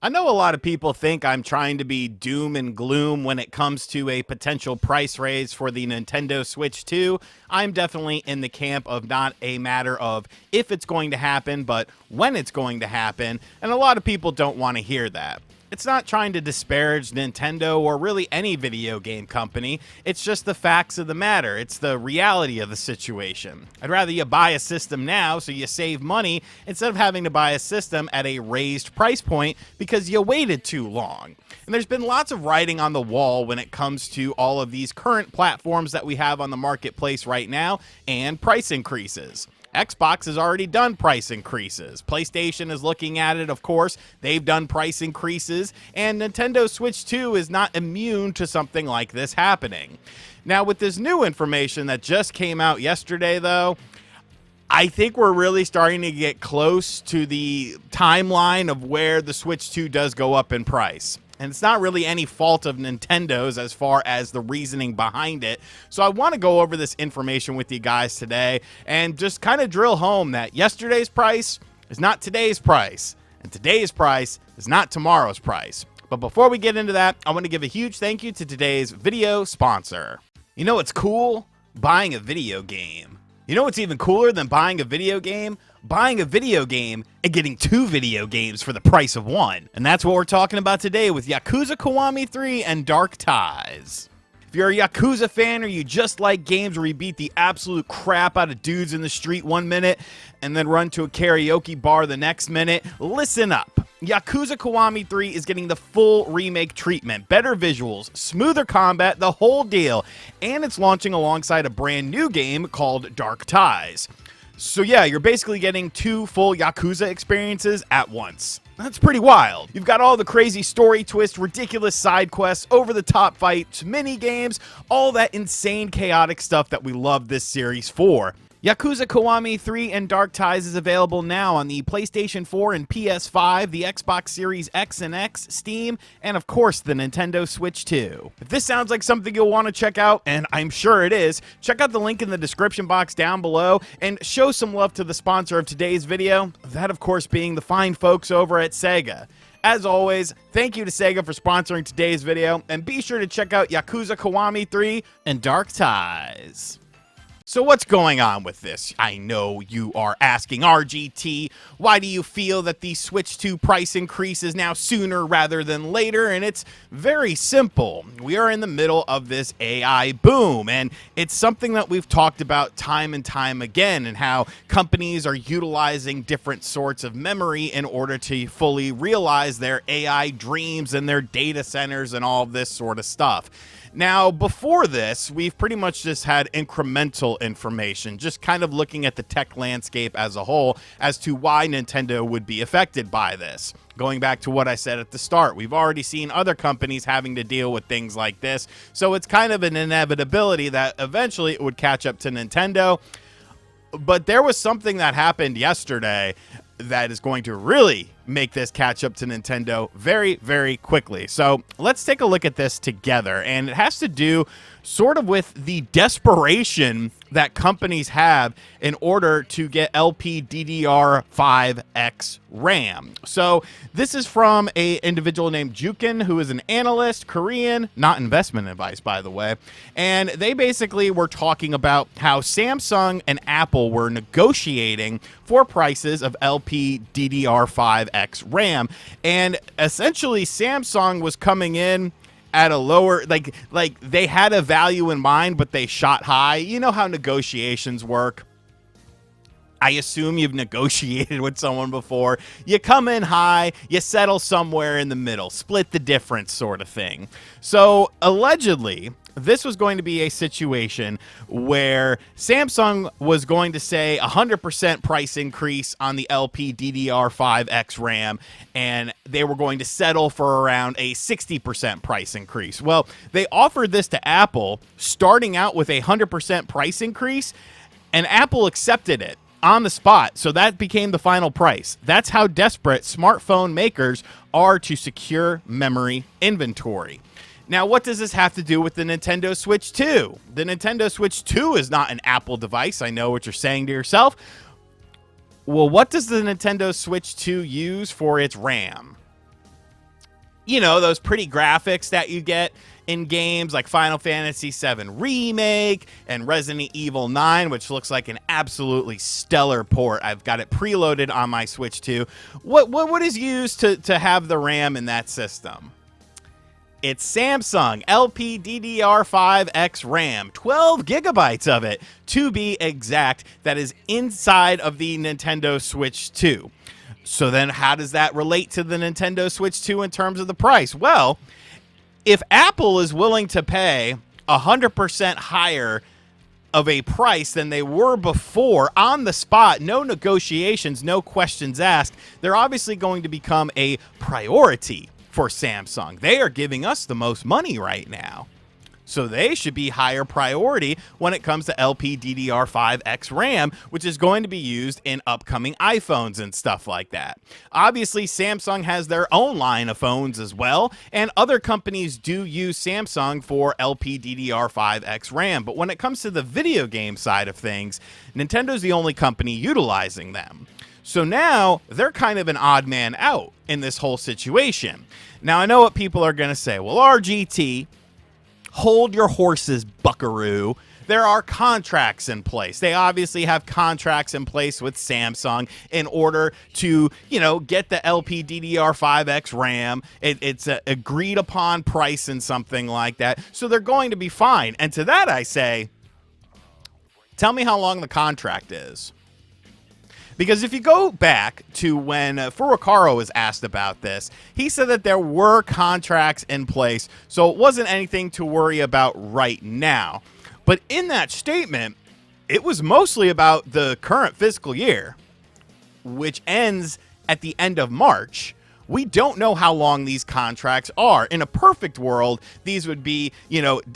I know a lot of people think I'm trying to be doom and gloom when it comes to a potential price raise for the Nintendo Switch 2. I'm definitely in the camp of not a matter of if it's going to happen, but when it's going to happen, and a lot of people don't want to hear that. It's not trying to disparage Nintendo or really any video game company. It's just the facts of the matter. It's the reality of the situation. I'd rather you buy a system now so you save money instead of having to buy a system at a raised price point because you waited too long. And there's been lots of writing on the wall when it comes to all of these current platforms that we have on the marketplace right now and price increases. Xbox has already done price increases. PlayStation is looking at it, of course. They've done price increases. And Nintendo Switch 2 is not immune to something like this happening. Now, with this new information that just came out yesterday, though, I think we're really starting to get close to the timeline of where the Switch 2 does go up in price. And it's not really any fault of Nintendo's as far as the reasoning behind it. So I want to go over this information with you guys today and just kind of drill home that yesterday's price is not today's price, and today's price is not tomorrow's price. But before we get into that, I want to give a huge thank you to today's video sponsor. You know what's cool? Buying a video game. You know what's even cooler than buying a video game? Buying a video game and getting 2 video games for the price of 1. And that's what we're talking about today with Yakuza Kiwami 3 and Dark Ties. If you're a Yakuza fan or you just like games where you beat the absolute crap out of dudes in the street 1 minute and then run to a karaoke bar the next minute, listen up. Yakuza Kiwami 3 is getting the full remake treatment, better visuals, smoother combat, the whole deal, and it's launching alongside a brand new game called Dark Ties. So yeah, you're basically getting 2 full Yakuza experiences at once. That's pretty wild. You've got all the crazy story twists, ridiculous side quests, over-the-top fights, mini-games, all that insane chaotic stuff that we love this series for. Yakuza Kiwami 3 and Dark Ties is available now on the PlayStation 4 and PS5, the Xbox Series X and X, Steam, and of course the Nintendo Switch 2. If this sounds like something you'll want to check out, and I'm sure it is, check out the link in the description box down below and show some love to the sponsor of today's video, that of course being the fine folks over at Sega. As always, thank you to Sega for sponsoring today's video, and be sure to check out Yakuza Kiwami 3 and Dark Ties. So what's going on with this? I know you are asking, RGT, why do you feel that the Switch 2 price increase is now sooner rather than later? And it's very simple. We are in the middle of this AI boom, and it's something that we've talked about time and time again, and how companies are utilizing different sorts of memory in order to fully realize their AI dreams and their data centers and all of this sort of stuff. Now, before this, we've pretty much just had incremental information, just kind of looking at the tech landscape as a whole as to why Nintendo would be affected by this. Going back to what I said at the start, we've already seen other companies having to deal with things like this, so it's kind of an inevitability that eventually it would catch up to Nintendo. But there was something that happened yesterday that is going to really make this catch up to Nintendo very, very quickly. So let's take a look at this together. And it has to do sort of with the desperation that companies have in order to get LPDDR5X RAM. So this is from an individual named Jukin, who is an analyst, Korean, not investment advice, by the way. And they basically were talking about how Samsung and Apple were negotiating for prices of LPDDR5X RAM. And essentially Samsung was coming in at a lower, like they had a value in mind, but they shot high. You know how negotiations work. I assume you've negotiated with someone before. You come in high, you settle somewhere in the middle, split the difference sort of thing. So allegedly, this was going to be a situation where Samsung was going to say 100% price increase on the LPDDR5X RAM, and they were going to settle for around a 60% price increase. Well, they offered this to Apple, starting out with a 100% price increase, and Apple accepted it on the spot. So that became the final price. That's how desperate smartphone makers are to secure memory inventory. Now, what does this have to do with the Nintendo Switch 2? The Nintendo Switch 2 is not an Apple device. I know what you're saying to yourself. Well, what does the Nintendo Switch 2 use for its RAM? those pretty graphics that you get in games like Final Fantasy VII Remake and Resident Evil 9, which looks like an absolutely stellar port. I've got it preloaded on my Switch 2. What is used to have the RAM in that system? It's Samsung LPDDR5X RAM, 12 gigabytes of it, to be exact, that is inside of the Nintendo Switch 2. So then how does that relate to the Nintendo Switch 2 in terms of the price? Well, if Apple is willing to pay 100% higher of a price than they were before on the spot, no negotiations, no questions asked, they're obviously going to become a priority for Samsung. They are giving us the most money right now, so they should be higher priority when it comes to LPDDR5X RAM, which is going to be used in upcoming iPhones and stuff like that. Obviously, Samsung has their own line of phones as well, and other companies do use Samsung for LPDDR5X RAM, but when it comes to the video game side of things, Nintendo's the only company utilizing them. So now they're kind of an odd man out in this whole situation. Now, I know what people are going to say. Well, RGT, hold your horses, buckaroo. There are contracts in place. They obviously have contracts in place with Samsung in order to, get the LPDDR5X RAM. It's an agreed upon price and something like that. So they're going to be fine. And to that I say, tell me how long the contract is. Because if you go back to when Furukawa was asked about this, he said that there were contracts in place, so it wasn't anything to worry about right now. But in that statement, it was mostly about the current fiscal year, which ends at the end of March. We don't know how long these contracts are. In a perfect world, these would be,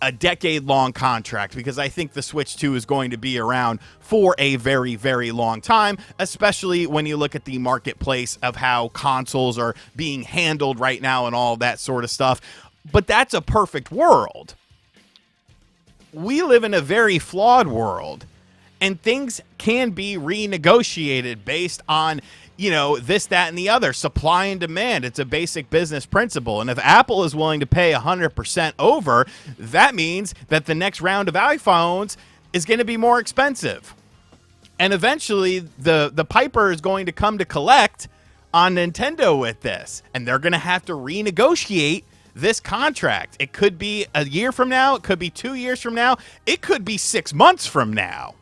a decade-long contract, because I think the Switch 2 is going to be around for a very, very long time, especially when you look at the marketplace of how consoles are being handled right now and all that sort of stuff. But that's a perfect world. We live in a very flawed world, and things can be renegotiated based on this, that, and the other. Supply and demand. It's a basic business principle. And if Apple is willing to pay 100% over, that means that the next round of iPhones is going to be more expensive. And eventually, the piper is going to come to collect on Nintendo with this. And they're going to have to renegotiate this contract. It could be a year from now. It could be 2 years from now. It could be 6 months from now.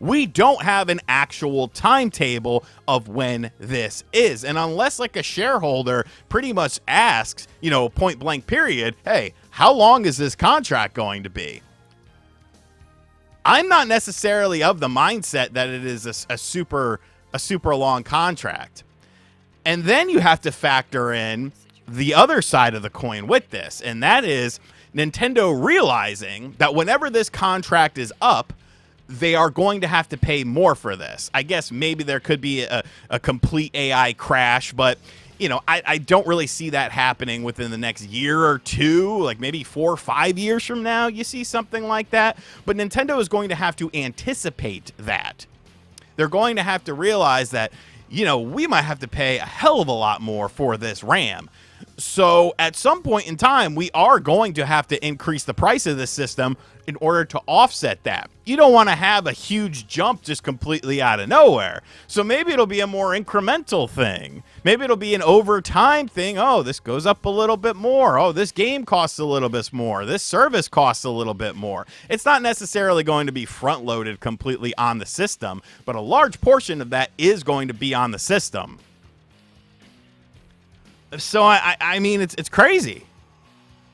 We don't have an actual timetable of when this is. And unless like a shareholder pretty much asks, point blank period, hey, how long is this contract going to be? I'm not necessarily of the mindset that it is a super long contract. And then you have to factor in the other side of the coin with this. And that is Nintendo realizing that whenever this contract is up, they are going to have to pay more for this. I guess maybe there could be a complete AI crash, but I don't really see that happening within the next year or two, like maybe 4 or 5 years from now, you see something like that. But Nintendo is going to have to anticipate that. They're going to have to realize that, we might have to pay a hell of a lot more for this RAM. So at some point in time, we are going to have to increase the price of the system in order to offset that. You don't want to have a huge jump just completely out of nowhere. So maybe it'll be a more incremental thing. Maybe it'll be an over time thing. Oh, this goes up a little bit more. Oh, this game costs a little bit more. This service costs a little bit more. It's not necessarily going to be front loaded completely on the system, but a large portion of that is going to be on the system. So I mean, it's crazy.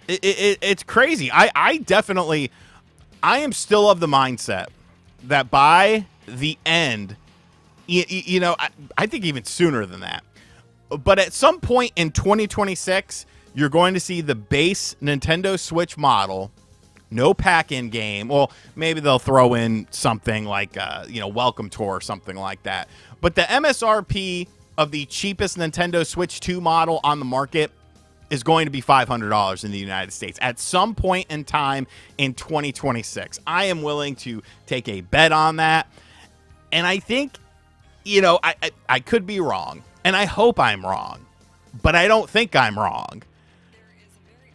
It's crazy. I am still of the mindset that by the end, I think even sooner than that, but at some point in 2026, you're going to see the base Nintendo Switch model, no pack-in game. Well, maybe they'll throw in something like, Welcome Tour or something like that. But the MSRP of the cheapest Nintendo Switch 2 model on the market is going to be $500 in the United States at some point in time in 2026. I am willing to take a bet on that. And I think, I could be wrong. And I hope I'm wrong. But I don't think I'm wrong.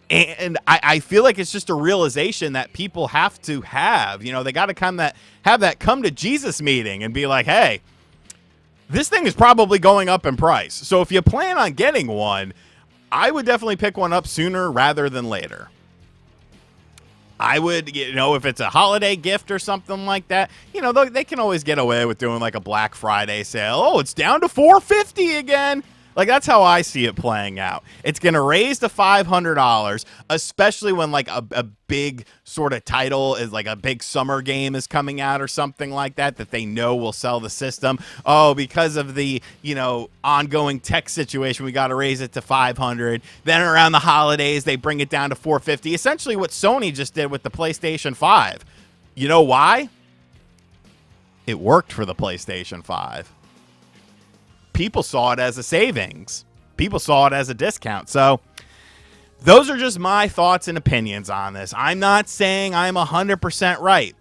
And I feel like it's just a realization that people have to have. You know, they got to have that come to Jesus meeting and be like, hey, this thing is probably going up in price. So if you plan on getting one, I would definitely pick one up sooner rather than later. I would, you know, if it's a holiday gift or something like that, you know, they can always get away with doing like a Black Friday sale. Oh, it's down to $450 again. Like, that's how I see it playing out. It's going to raise to $500, especially when like a big sort of title is like a big summer game is coming out or something like that they know will sell the system. Oh, because of the, you know, ongoing tech situation, we got to raise it to 500. Then around the holidays, they bring it down to 450. Essentially what Sony just did with the PlayStation 5. You know why? It worked for the PlayStation 5. People saw it as a savings. People saw it as a discount. So those are just my thoughts and opinions on this. I'm not saying I'm 100% right,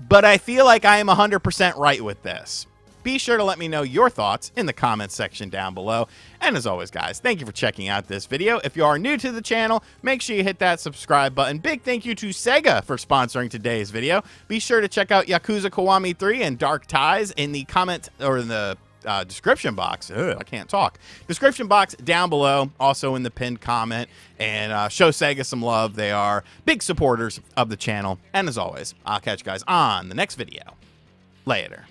but I feel like I am 100% right with this. Be sure to let me know your thoughts in the comments section down below. And as always, guys, thank you for checking out this video. If you are new to the channel, make sure you hit that subscribe button. Big thank you to Sega for sponsoring today's video. Be sure to check out Yakuza Kiwami 3 and Dark Ties in the comment or in the description box. I can't talk. Description box down below, also in the pinned comment, and show Sega some love. They are big supporters of the channel. And as always, I'll catch you guys on the next video. Later.